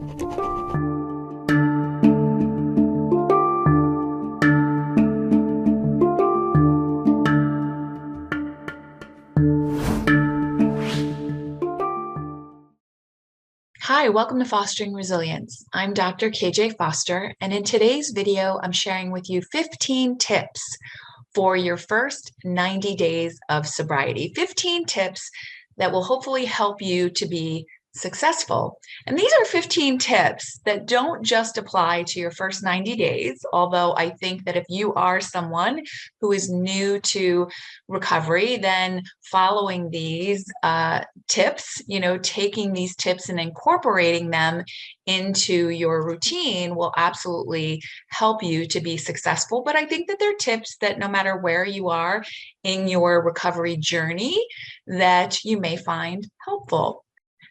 Hi, welcome to Fostering Resilience. I'm Dr. KJ Foster, and in today's video, I'm sharing with you 15 tips for your first 90 days of sobriety. 15 tips that will hopefully help you to be successful. And these are 15 tips that don't just apply to your first 90 days, although I think that if you are someone who is new to recovery, then following these tips, taking these tips and incorporating them into your routine will absolutely help you to be successful. But I think that they're tips that no matter where you are in your recovery journey, that you may find helpful.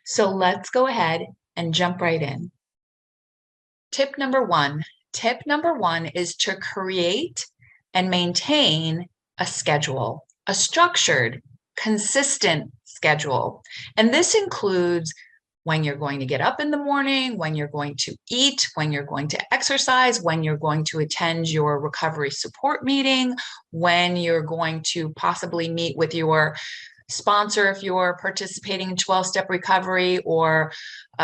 So let's go ahead and jump right in. Tip number one. Tip number one is to create and maintain a schedule, a structured, consistent schedule. And this includes when you're going to get up in the morning, when you're going to eat, when you're going to exercise, when you're going to attend your recovery support meeting, when you're going to possibly meet with your sponsor if you're participating in 12-step recovery, or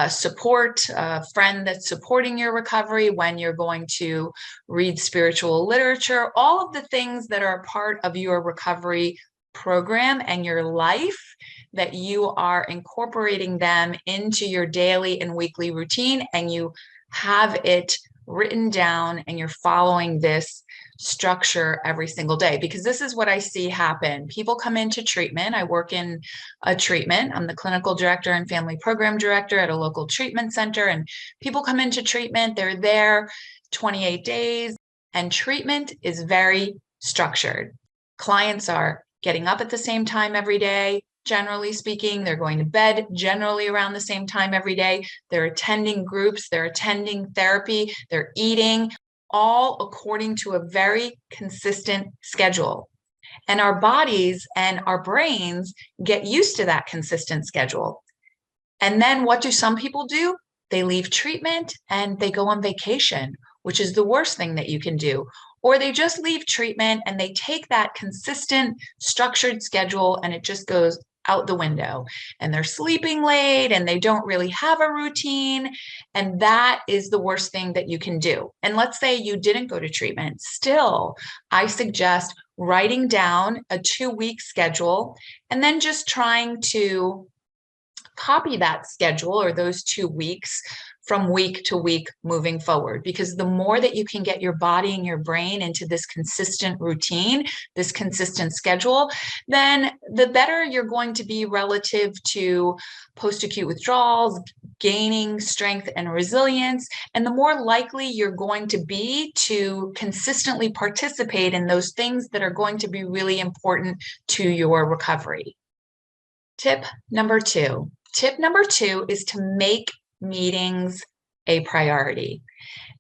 support a friend that's supporting your recovery, when you're going to read spiritual literature, all of the things that are a part of your recovery program and your life, that you are incorporating them into your daily and weekly routine, and you have it written down and you're following this structure every single day. Because this is what I see happen. People come into treatment. I work in a treatment. I'm the clinical director and family program director at a local treatment center. And people come into treatment, they're there 28 days, and treatment is very structured. Clients are getting up at the same time every day. Generally speaking, they're going to bed generally around the same time every day. They're attending groups, they're attending therapy, they're eating, all according to a very consistent schedule. And our bodies and our brains get used to that consistent schedule. And then what do some people do? They leave treatment and they go on vacation, which is the worst thing that you can do. Or they just leave treatment and they take that consistent, structured schedule and it just goes out the window, and they're sleeping late and they don't really have a routine. And that is the worst thing that you can do. And let's say you didn't go to treatment. Still, I suggest writing down a 2-week schedule and then just trying to copy that schedule or those 2 weeks from week to week moving forward. Because the more that you can get your body and your brain into this consistent routine, this consistent schedule, then the better you're going to be relative to post-acute withdrawals, gaining strength and resilience, and the more likely you're going to be to consistently participate in those things that are going to be really important to your recovery. Tip number two. Tip number two is to make meetings a priority.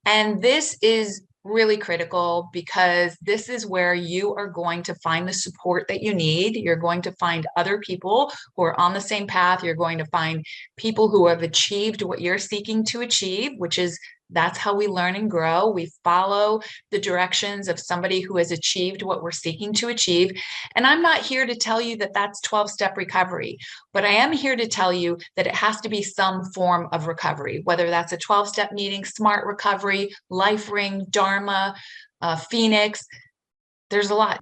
And this is really critical because this is where you are going to find the support that you need. You're going to find other people who are on the same path. You're going to find people who have achieved what you're seeking to achieve, which is that's how we learn and grow. We follow the directions of somebody who has achieved what we're seeking to achieve. And I'm not here to tell you that that's 12-step recovery, but I am here to tell you that it has to be some form of recovery, whether that's a 12-step meeting, SMART recovery, Life Ring, Dharma, Phoenix. There's a lot.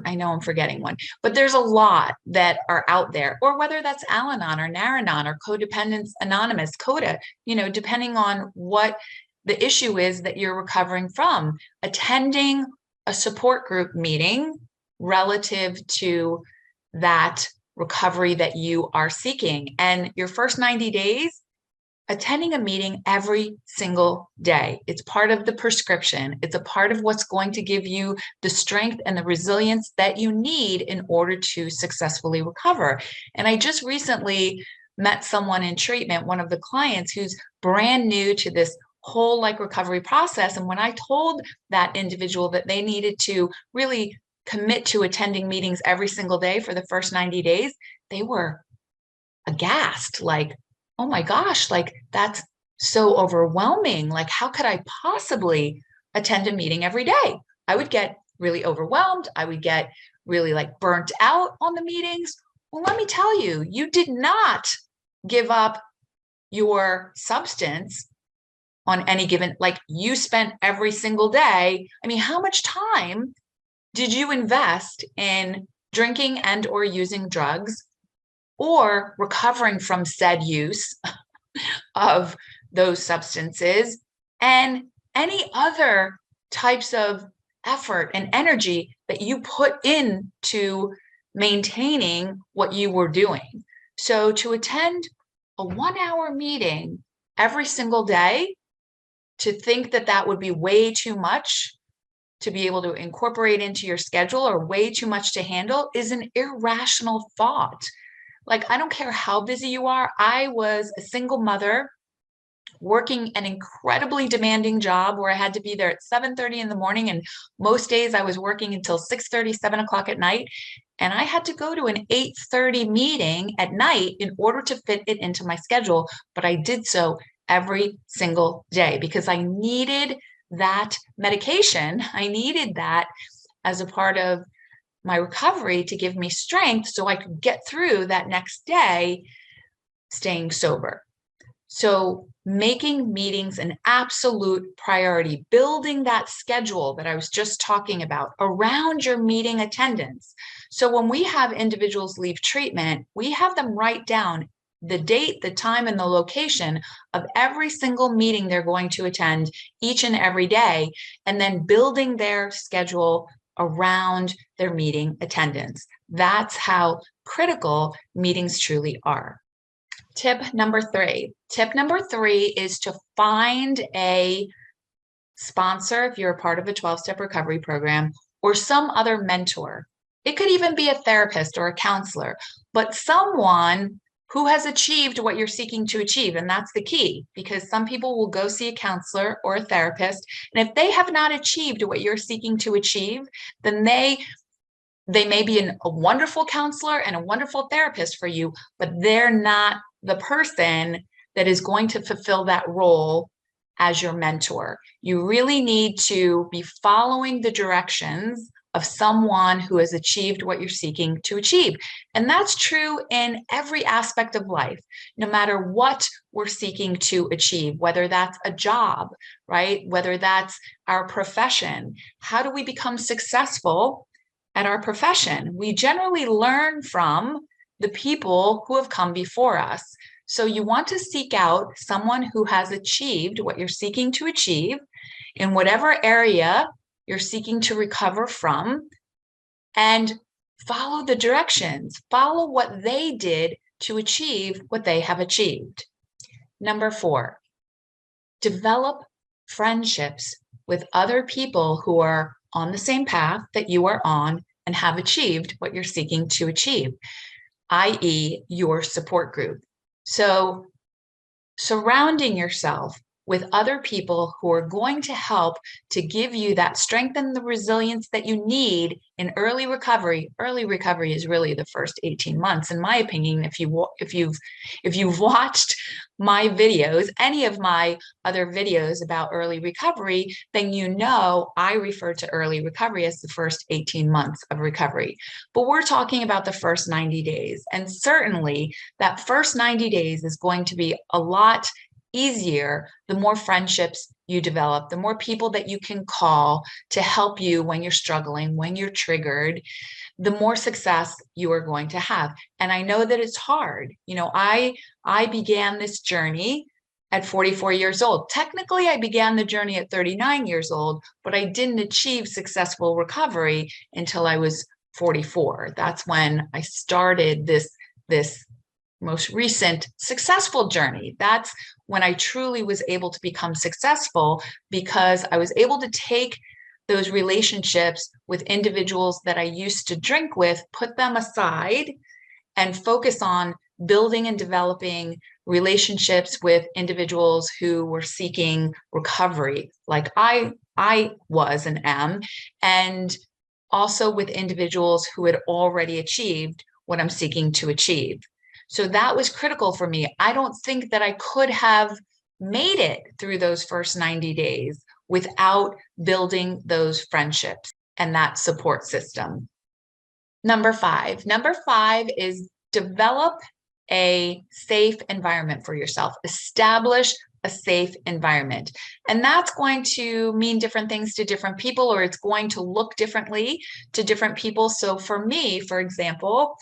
I know I'm forgetting one, but there's a lot that are out there. Or whether that's Al-Anon or Nar-Anon or Codependence Anonymous, CODA, depending on what the issue is that you're recovering from. Attending a support group meeting relative to that recovery that you are seeking. And your first 90 days, attending a meeting every single day. It's part of the prescription. It's a part of what's going to give you the strength and the resilience that you need in order to successfully recover. And I just recently met someone in treatment, one of the clients who's brand new to this whole recovery process. And when I told that individual that they needed to really commit to attending meetings every single day for the first 90 days, they were aghast, like, oh my gosh, that's so overwhelming. Like, how could I possibly attend a meeting every day? I would get really overwhelmed. I would get really like burnt out on the meetings. Well, let me tell you, you did not give up your substance on any given, like you spent every single day. I mean, how much time did you invest in drinking and or using drugs or recovering from said use of those substances and any other types of effort and energy that you put into maintaining what you were doing? So to attend a 1 hour meeting every single day, to think that that would be way too much to be able to incorporate into your schedule or way too much to handle is an irrational thought. Like, I don't care how busy you are. I was a single mother working an incredibly demanding job where I had to be there at 7:30 in the morning. And most days I was working until 6:30, 7 o'clock at night. And I had to go to an 8:30 meeting at night in order to fit it into my schedule. But I did so every single day because I needed that medication. I needed that as a part of my recovery to give me strength so I could get through that next day staying sober. So making meetings an absolute priority, building that schedule that I was just talking about around your meeting attendance. So when we have individuals leave treatment, we have them write down the date, the time, and the location of every single meeting they're going to attend each and every day, and then building their schedule around their meeting attendance. That's how critical meetings truly are. Tip number three. Tip number three is to find a sponsor if you're a part of a 12-step recovery program or some other mentor. It could even be a therapist or a counselor, but someone who has achieved what you're seeking to achieve. And that's the key, because some people will go see a counselor or a therapist, and if they have not achieved what you're seeking to achieve, then they may be a wonderful counselor and a wonderful therapist for you, but they're not the person that is going to fulfill that role as your mentor. You really need to be following the directions of someone who has achieved what you're seeking to achieve. And that's true in every aspect of life, no matter what we're seeking to achieve, whether that's a job, right? Whether that's our profession. How do we become successful at our profession? We generally learn from the people who have come before us. So you want to seek out someone who has achieved what you're seeking to achieve in whatever area you're seeking to recover from, and follow the directions, follow what they did to achieve what they have achieved. Number 4, develop friendships with other people who are on the same path that you are on and have achieved what you're seeking to achieve, i.e., your support group. So surrounding yourself with other people who are going to help to give you that strength and the resilience that you need in early recovery. Early recovery is really the first 18 months, in my opinion. If you've watched my videos, any of my other videos about early recovery, then you know I refer to early recovery as the first 18 months of recovery. But we're talking about the first 90 days. And certainly that first 90 days is going to be a lot easier the more friendships you develop, the more people that you can call to help you when you're struggling, when you're triggered, the more success you are going to have. And I know that it's hard. You know, I began this journey at 44 years old. Technically, I began the journey at 39 years old, but I didn't achieve successful recovery until I was 44. That's when I started this most recent successful journey. That's when I truly was able to become successful, because I was able to take those relationships with individuals that I used to drink with, put them aside, and focus on building and developing relationships with individuals who were seeking recovery, like I was and am, and also with individuals who had already achieved what I'm seeking to achieve. So that was critical for me. I don't think that I could have made it through those first 90 days without building those friendships and that support system. Number five is develop a safe environment for yourself. Establish a safe environment. And that's going to mean different things to different people, or it's going to look differently to different people. So for me, for example,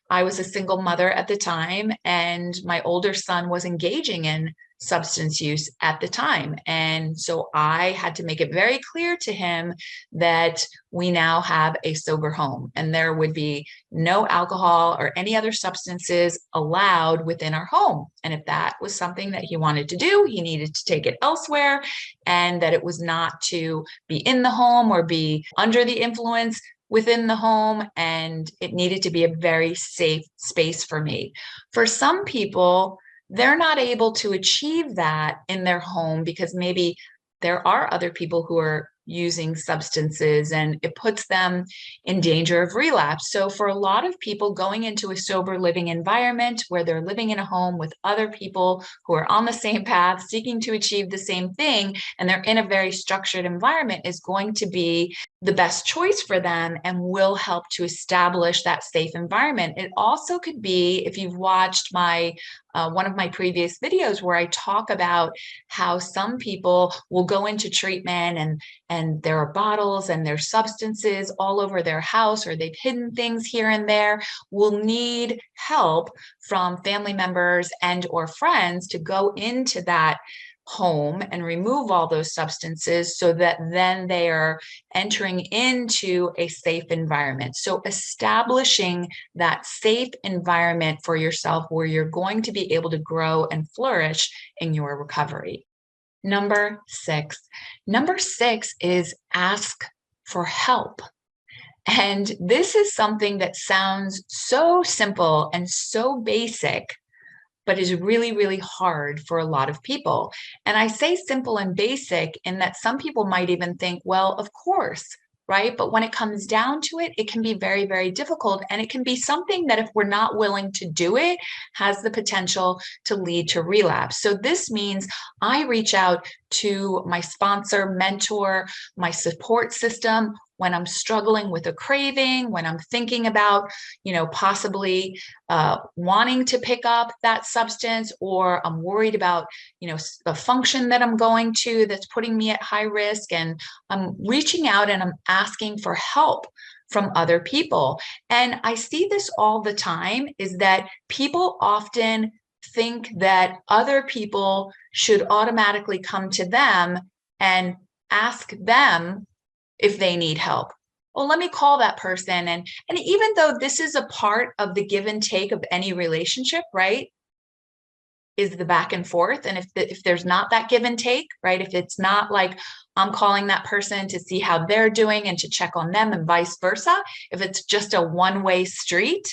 I was a single mother at the time, and my older son was engaging in substance use at the time. And so I had to make it very clear to him that we now have a sober home and there would be no alcohol or any other substances allowed within our home. And if that was something that he wanted to do, he needed to take it elsewhere, and that it was not to be in the home or be under the influence within the home, and it needed to be a very safe space for me. For some people, they're not able to achieve that in their home because maybe there are other people who are using substances and it puts them in danger of relapse. So for a lot of people, going into a sober living environment where they're living in a home with other people who are on the same path, seeking to achieve the same thing, and they're in a very structured environment, is going to be the best choice for them and will help to establish that safe environment. It also could be, if you've watched my one of my previous videos where I talk about how some people will go into treatment and there are bottles and there's substances all over their house, or they've hidden things here and there, will need help from family members and or friends to go into that home and remove all those substances so that then they are entering into a safe environment. So establishing that safe environment for yourself where you're going to be able to grow and flourish in your recovery. Number six is ask for help. And this is something that sounds so simple and so basic, but is really, really hard for a lot of people. And I say simple and basic in that some people might even think, well, of course, right? But when it comes down to it, it can be very, very difficult. And it can be something that if we're not willing to do it, has the potential to lead to relapse. So this means I reach out to my sponsor, mentor, my support system when I'm struggling with a craving, when I'm thinking about, possibly wanting to pick up that substance, or I'm worried about, the function that I'm going to that's putting me at high risk, and I'm reaching out and I'm asking for help from other people. And I see this all the time, is that people often think that other people should automatically come to them and ask them if they need help. Well, let me call that person. And even though this is a part of the give and take of any relationship, right, is the back and forth. And if there's not that give and take, right, if it's not like I'm calling that person to see how they're doing and to check on them and vice versa, if it's just a one-way street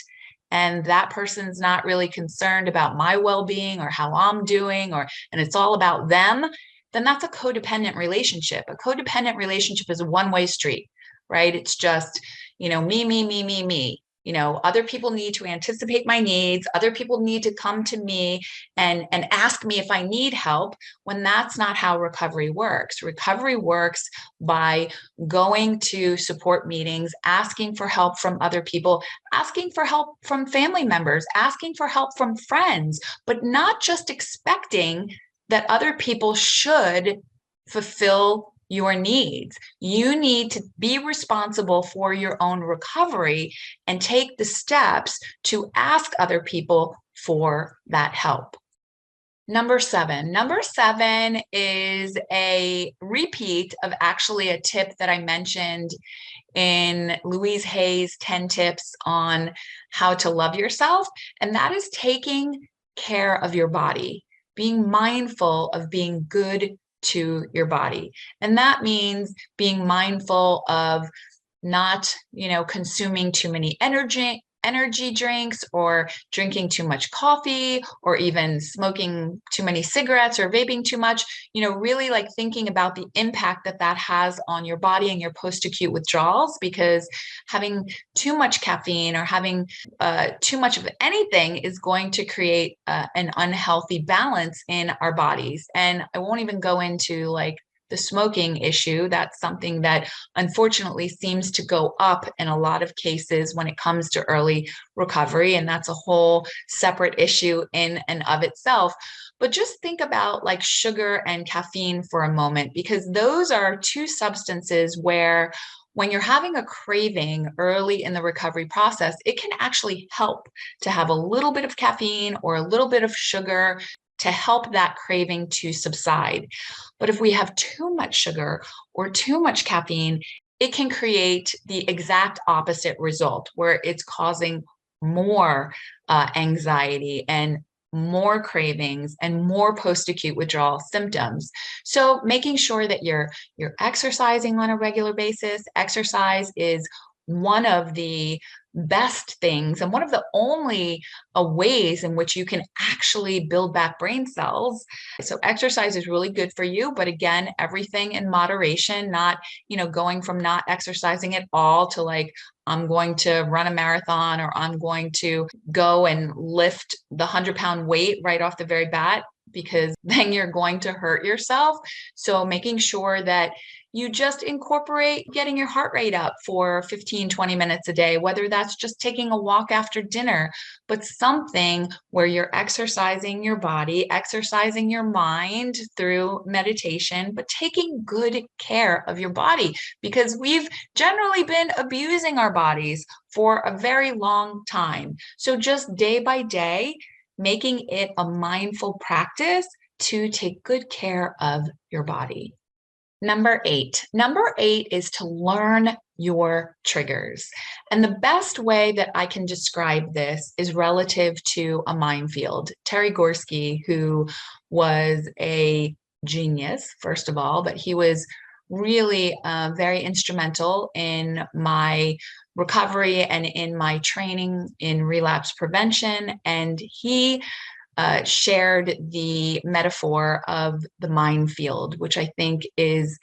and that person's not really concerned about my well-being or how I'm doing, and it's all about them, then that's a codependent relationship. A codependent relationship is a one-way street, right? It's just, me. Other people need to anticipate my needs. Other people need to come to me and ask me if I need help, when that's not how recovery works. Recovery works by going to support meetings, asking for help from other people, asking for help from family members, asking for help from friends, but not just expecting that other people should fulfill your needs. You need to be responsible for your own recovery and take the steps to ask other people for that help. Number seven is a repeat of actually a tip that I mentioned in Louise Hay's 10 tips on how to love yourself. And that is taking care of your body, being mindful of being good to your body. And that means being mindful of not, consuming too many energy drinks or drinking too much coffee or even smoking too many cigarettes or vaping too much, really like thinking about the impact that that has on your body and your post-acute withdrawals, because having too much caffeine or having too much of anything is going to create an unhealthy balance in our bodies. And I won't even go into like the smoking issue. That's something that unfortunately seems to go up in a lot of cases when it comes to early recovery. And that's a whole separate issue in and of itself. But just think about like sugar and caffeine for a moment, because those are two substances where when you're having a craving early in the recovery process, it can actually help to have a little bit of caffeine or a little bit of sugar to help that craving to subside. But if we have too much sugar or too much caffeine, it can create the exact opposite result, where it's causing more anxiety and more cravings and more post-acute withdrawal symptoms. So making sure that you're exercising on a regular basis. Exercise is one of the best things and one of the only ways in which you can actually build back brain cells. So exercise is really good for you, but again, everything in moderation, not, going from not exercising at all to like, I'm going to run a marathon or I'm going to go and lift the 100-pound weight right off the very bat, because then you're going to hurt yourself. So making sure that you just incorporate getting your heart rate up for 15, 20 minutes a day, whether that's just taking a walk after dinner, but something where you're exercising your body, exercising your mind through meditation, but taking good care of your body, because we've generally been abusing our bodies for a very long time. So just day by day, making it a mindful practice to take good care of your body. Number eight is to learn your triggers. And the best way that I can describe this is relative to a minefield. Terry Gorski, who was a genius, first of all, but he was really very instrumental in my recovery and in my training in relapse prevention. And he shared the metaphor of the minefield, which I think is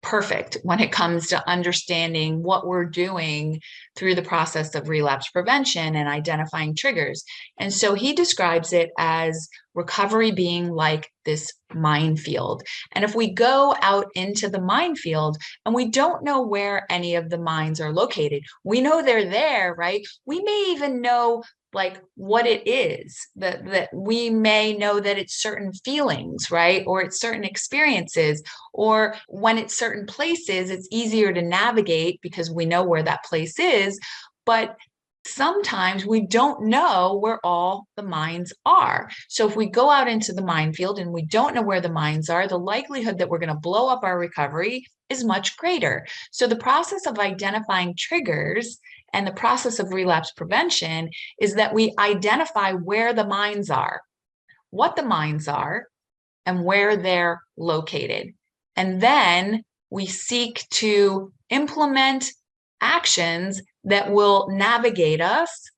perfect when it comes to understanding what we're doing through the process of relapse prevention and identifying triggers. And so he describes it as recovery being like this minefield. And if we go out into the minefield and we don't know where any of the mines are located, we know they're there, right? We may even know like what it is, that we may know that it's certain feelings, right? Or it's certain experiences, or when it's certain places, it's easier to navigate because we know where that place is. But sometimes we don't know where all the mines are. So if we go out into the minefield and we don't know where the mines are, the likelihood that we're going to blow up our recovery is much greater. So the process of identifying triggers and the process of relapse prevention is that we identify where the mines are, what the mines are, and where they're located. And then we seek to implement actions that will navigate us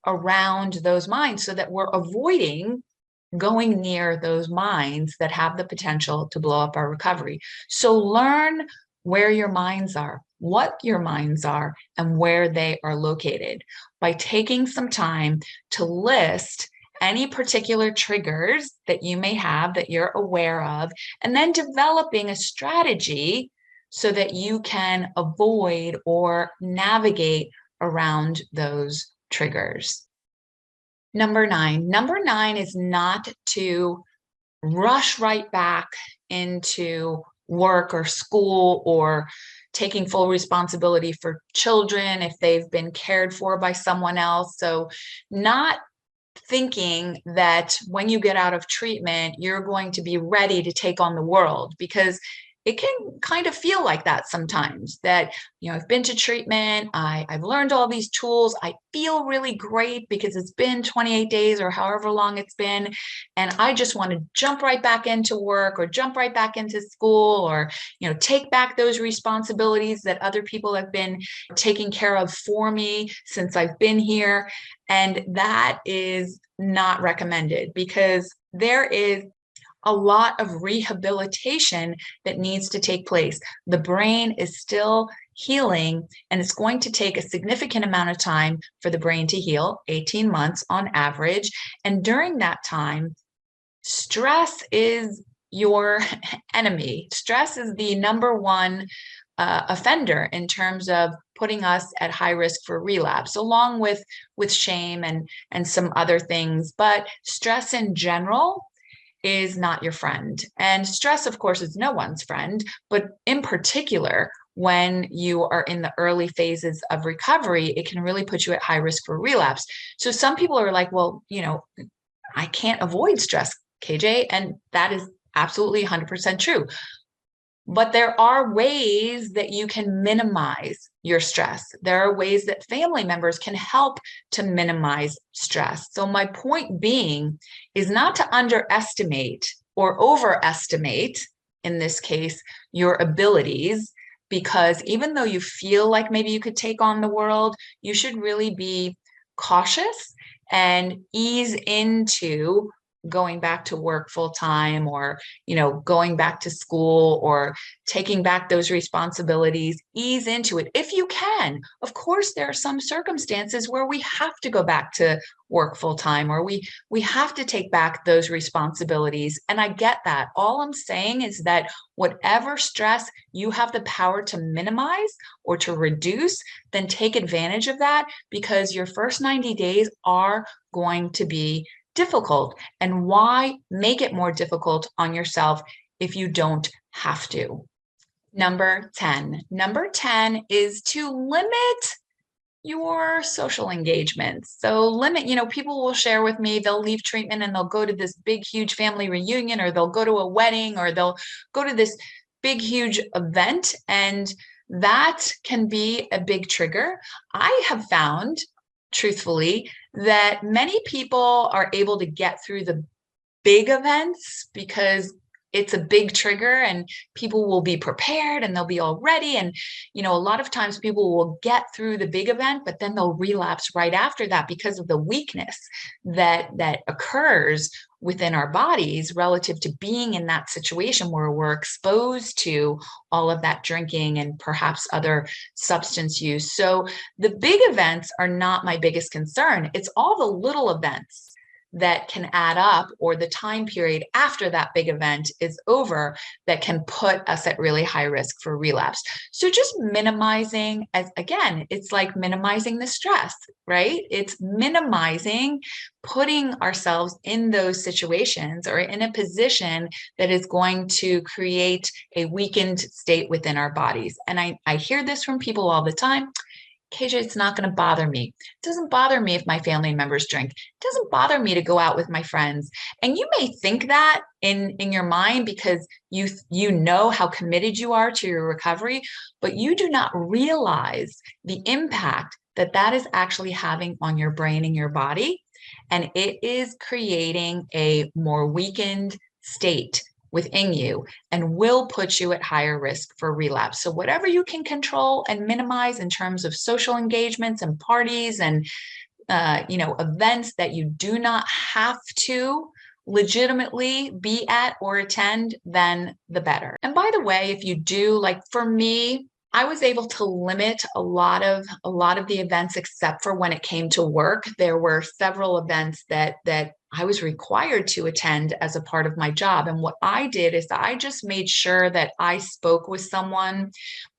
around those mines so that we're avoiding going near those mines that have the potential to blow up our recovery. So learn where your mines are, what your mines are, and where they are located by taking some time to list any particular triggers that you may have that you're aware of, and then developing a strategy so that you can avoid or navigate around those triggers. Number nine is not to rush right back into work or school or taking full responsibility for children if they've been cared for by someone else. So not thinking that when you get out of treatment, you're going to be ready to take on the world, because it can kind of feel like that sometimes, that, I've been to treatment, I've learned all these tools, I feel really great because it's been 28 days or however long it's been, and I just want to jump right back into work or jump right back into school, or, take back those responsibilities that other people have been taking care of for me since I've been here. And that is not recommended, because there is a lot of rehabilitation that needs to take place. The brain is still healing, and it's going to take a significant amount of time for the brain to heal, 18 months on average. And during that time, stress is your enemy. Stress is the number one offender in terms of putting us at high risk for relapse, along with shame and some other things. But stress in general is not your friend. And stress, of course, is no one's friend, but in particular, when you are in the early phases of recovery, it can really put you at high risk for relapse. So some people are like, well, I can't avoid stress, KJ. And that is absolutely 100% true. But there are ways that you can minimize your stress. There are ways that family members can help to minimize stress. So my point being is not to underestimate or overestimate, in this case, your abilities, because even though you feel like maybe you could take on the world, you should really be cautious and ease into going back to work full time, or, going back to school, or taking back those responsibilities. Ease into it if you can. Of course, there are some circumstances where we have to go back to work full time, or we have to take back those responsibilities. And I get that. All I'm saying is that whatever stress you have the power to minimize or to reduce, then take advantage of that, because your first 90 days are going to be difficult. And why make it more difficult on yourself if you don't have to? Number 10. Number 10 is to limit your social engagements. So limit, people will share with me, they'll leave treatment and they'll go to this big, huge family reunion, or they'll go to a wedding, or they'll go to this big, huge event. And that can be a big trigger. I have found, truthfully, that many people are able to get through the big events because it's a big trigger and people will be prepared and they'll be all ready. And, a lot of times people will get through the big event, but then they'll relapse right after that because of the weakness that occurs within our bodies relative to being in that situation where we're exposed to all of that drinking and perhaps other substance use. So the big events are not my biggest concern. It's all the little events that can add up, or the time period after that big event is over, that can put us at really high risk for relapse. So just minimizing, as again, it's like minimizing the stress, right? It's minimizing putting ourselves in those situations or in a position that is going to create a weakened state within our bodies. And I hear this from people all the time. KJ, it's not going to bother me. It doesn't bother me if my family members drink. It doesn't bother me to go out with my friends. And you may think that in your mind because you know how committed you are to your recovery, but you do not realize the impact that is actually having on your brain and your body. And it is creating a more weakened state within you and will put you at higher risk for relapse. So whatever you can control and minimize in terms of social engagements and parties and events that you do not have to legitimately be at or attend, then the better. And by the way, if you do, like for me, I was able to limit a lot of the events, except for when it came to work. There were several events that I was required to attend as a part of my job. And what I did is I just made sure that I spoke with someone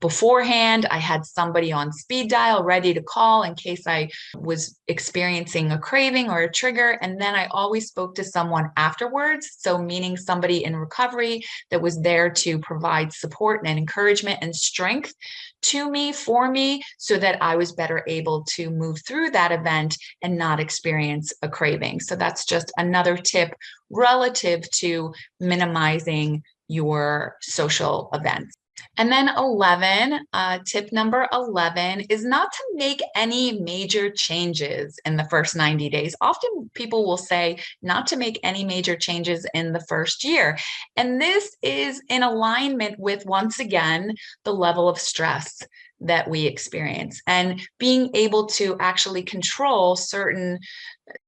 beforehand. I had somebody on speed dial ready to call in case I was experiencing a craving or a trigger. And then I always spoke to someone afterwards. So meaning somebody in recovery that was there to provide support and encouragement and strength to me, for me, so that I was better able to move through that event and not experience a craving. So that's just another tip relative to minimizing your social events. And then 11, tip number 11 is not to make any major changes in the first 90 days. Often people will say not to make any major changes in the first year. And this is in alignment with, once again, the level of stress that we experience and being able to actually control certain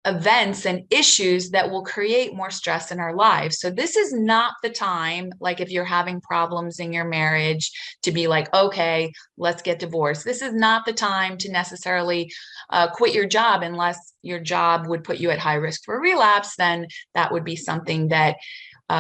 events and issues that will create more stress in our lives. So this is not the time, like if you're having problems in your marriage, to be like, okay, let's get divorced. This is not the time to necessarily quit your job unless your job would put you at high risk for relapse. Then that would be something that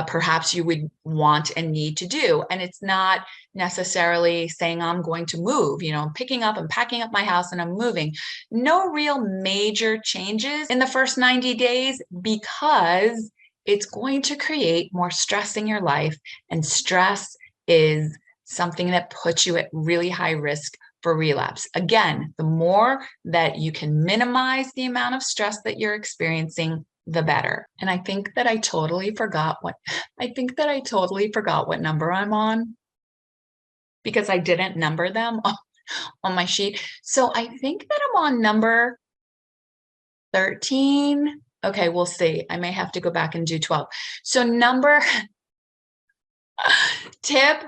perhaps you would want and need to do. And it's not necessarily saying I'm going to move, I'm picking up and packing up my house and I'm moving. No real major changes in the first 90 days because it's going to create more stress in your life. And stress is something that puts you at really high risk for relapse. Again, the more that you can minimize the amount of stress that you're experiencing, the better. And I think that I totally forgot what number I'm on because I didn't number them on my sheet. So I think that I'm on number 13. Okay, we'll see. I may have to go back and do 12. So tip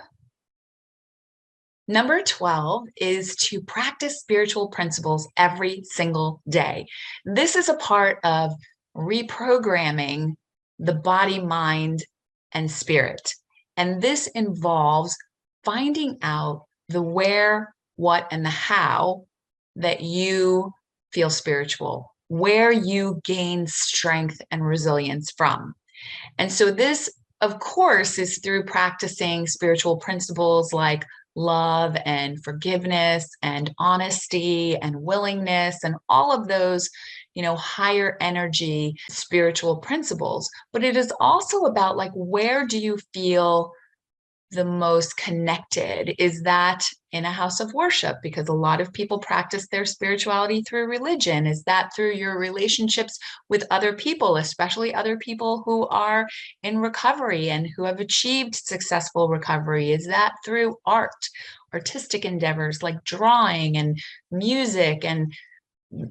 number 12 is to practice spiritual principles every single day. This is a part of reprogramming the body, mind, and spirit. And this involves finding out the where, what, and the how that you feel spiritual, where you gain strength and resilience from. And so this, of course, is through practicing spiritual principles like love and forgiveness and honesty and willingness and all of those higher energy spiritual principles. But it is also about like, where do you feel the most connected? Is that in a house of worship? Because a lot of people practice their spirituality through religion. Is that through your relationships with other people, especially other people who are in recovery and who have achieved successful recovery? Is that through artistic endeavors like drawing and music and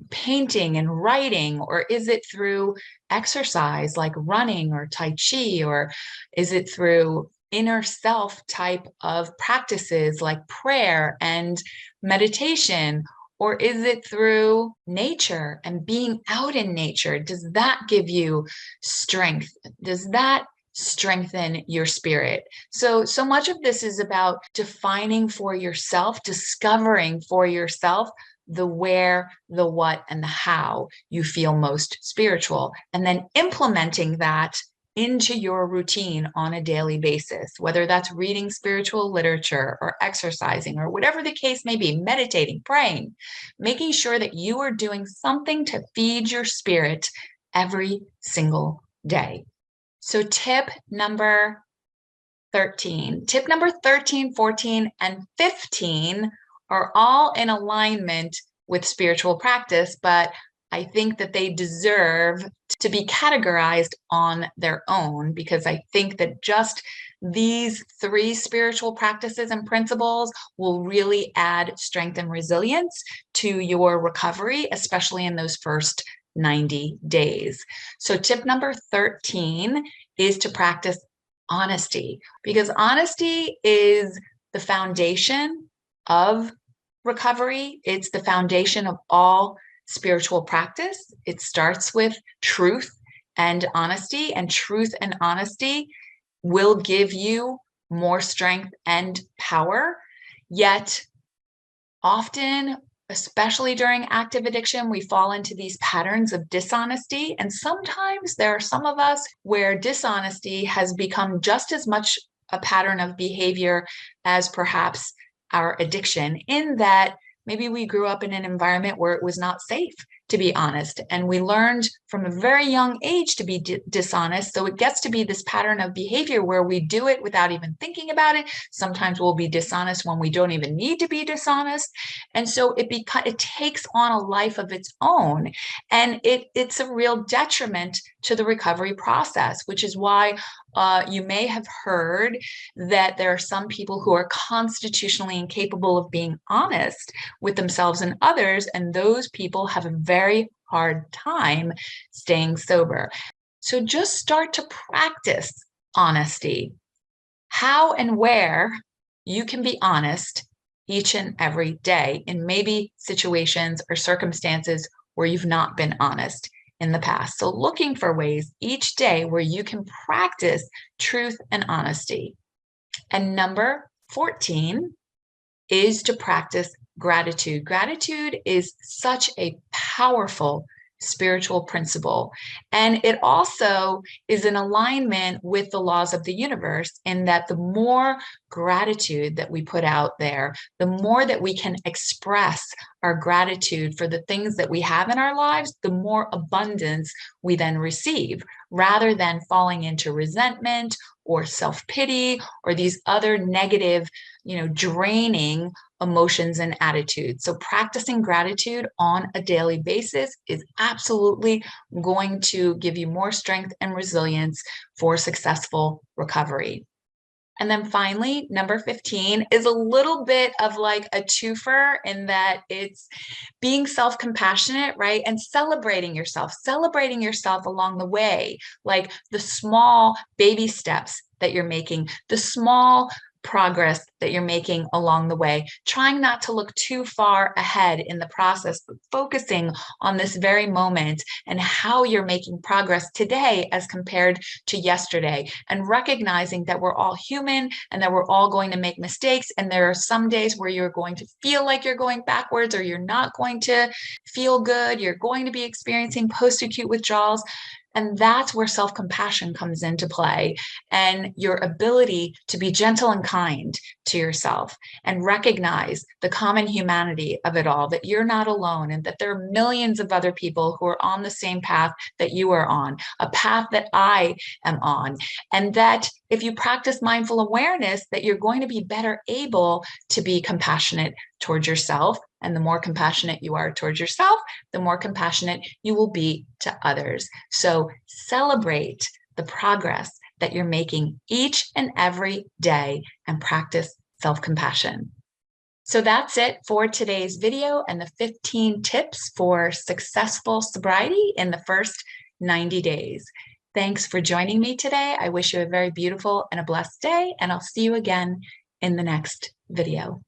painting and writing? Or is it through exercise like running or Tai Chi? Or is it through inner self type of practices like prayer and meditation? Or is it through nature and being out in nature? Does that give you strength? Does that strengthen your spirit? So much of this is about defining for yourself, discovering for yourself the where, the what, and the how you feel most spiritual, and then implementing that into your routine on a daily basis, whether that's reading spiritual literature or exercising or whatever the case may be, meditating, praying, making sure that you are doing something to feed your spirit every single day. So tip number 13, 14, and 15 are all in alignment with spiritual practice, but I think that they deserve to be categorized on their own, because I think that just these 3 spiritual practices and principles will really add strength and resilience to your recovery, especially in those first 90 days. So tip number 13 is to practice honesty, because honesty is the foundation of recovery. It's the foundation of all spiritual practice. It starts with truth and honesty, and truth and honesty will give you more strength and power. Yet often, especially during active addiction, we fall into these patterns of dishonesty. And sometimes there are some of us where dishonesty has become just as much a pattern of behavior as perhaps our addiction, in that maybe we grew up in an environment where it was not safe to be honest, and we learned from a very young age to be dishonest. So it gets to be this pattern of behavior where we do it without even thinking about it. Sometimes we'll be dishonest when we don't even need to be dishonest. And so it takes on a life of its own, and it's a real detriment to the recovery process, which is why you may have heard that there are some people who are constitutionally incapable of being honest with themselves and others, and those people have a very hard time staying sober. So just start to practice honesty. How and where you can be honest each and every day in maybe situations or circumstances where you've not been honest in the past. So looking for ways each day where you can practice truth and honesty. And number 14 is to practice gratitude. Gratitude is such a powerful spiritual principle. And it also is in alignment with the laws of the universe, in that the more gratitude that we put out there, the more that we can express our gratitude for the things that we have in our lives, the more abundance we then receive, rather than falling into resentment or self-pity or these other negative, draining emotions and attitudes. So practicing gratitude on a daily basis is absolutely going to give you more strength and resilience for successful recovery. And then finally, number 15 is a little bit of like a twofer, in that it's being self-compassionate, right? And celebrating yourself along the way, like the small baby steps that you're making, the small progress that you're making along the way, trying not to look too far ahead in the process, but focusing on this very moment and how you're making progress today as compared to yesterday, and recognizing that we're all human and that we're all going to make mistakes. And there are some days where you're going to feel like you're going backwards, or you're not going to feel good. You're going to be experiencing post-acute withdrawals. And that's where self-compassion comes into play, and your ability to be gentle and kind to yourself and recognize the common humanity of it all, that you're not alone, and that there are millions of other people who are on the same path that you are on, a path that I am on. And that if you practice mindful awareness, that you're going to be better able to be compassionate towards yourself. And the more compassionate you are towards yourself, the more compassionate you will be to others. So celebrate the progress that you're making each and every day and practice self-compassion. So that's it for today's video and the 15 tips for successful sobriety in the first 90 days. Thanks for joining me today. I wish you a very beautiful and a blessed day, and I'll see you again in the next video.